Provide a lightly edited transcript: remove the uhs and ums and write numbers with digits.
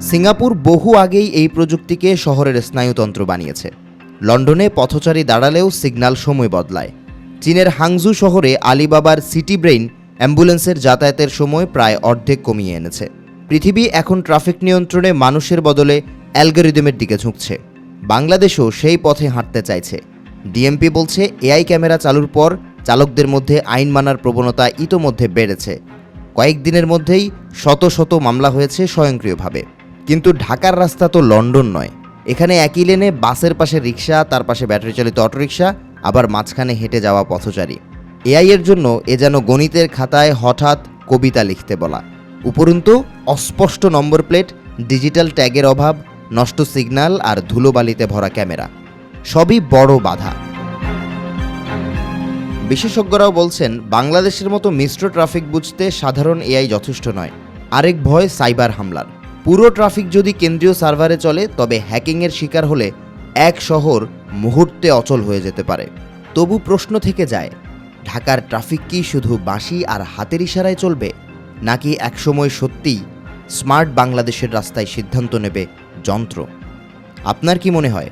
Singapore বহু আগেই এই প্রযুক্তিকে শহরের স্নায়ুতন্ত্র বানিয়েছে। লন্ডনে পথচারী দাঁড়ালেও সিগন্যাল সময় বদলায়। চীনের হাংজু শহরে আলিবাবার সিটি ব্রেইন অ্যাম্বুলেন্সের যাতায়াতের সময় প্রায় অর্ধেক কমিয়ে এনেছে। পৃথিবী এখন ট্রাফিক নিয়ন্ত্রণে মানুষের বদলে অ্যালগরিদমের দিকে ঝুঁকছে। বাংলাদেশও সেই পথে হাঁটতে চাইছে। ডিএমপি বলছে, এআই ক্যামেরা চালুর পর চালকদের মধ্যে আইন মানার প্রবণতা ইতোমধ্যে বেড়েছে। কয়েকদিনের মধ্যেই শত শত মামলা হয়েছে স্বয়ংক্রিয়ভাবে। কিন্তু ঢাকার রাস্তা তো লন্ডন নয়। এখানে একই লেনে বাসের পাশে রিক্সা, তার পাশে ব্যাটারি চালিত অটোরিকশা, আবার মাঝখানে হেঁটে যাওয়া পথচারী। এআই এর জন্য এ যেন গণিতের খাতায় হঠাৎ কবিতা লিখতে বলা। উপরন্তু অস্পষ্ট নম্বর প্লেট, ডিজিটাল ট্যাগের অভাব, নষ্ট সিগন্যাল আর ধুলোবালিতে ভরা ক্যামেরা সবই বড় বাধা। বিশেষজ্ঞরাও বলছেন, বাংলাদেশের মতো মিশ্র ট্রাফিক বুঝতে সাধারণ এআই যথেষ্ট নয়। আরেক ভয় সাইবার হামলার। পুরো ট্রাফিক যদি কেন্দ্রীয় সার্ভারে চলে, তবে হ্যাকিংয়ের শিকার হলে এক শহর মুহূর্তে অচল হয়ে যেতে পারে। তবু প্রশ্ন থেকে যায়, ঢাকার ট্রাফিক কি শুধু বাঁশি আর হাতের ইশারায় চলবে, নাকি একসময় সত্যিই স্মার্ট বাংলাদেশের রাস্তায় সিদ্ধান্ত নেবে যন্ত্র? আপনার কি মনে হয়?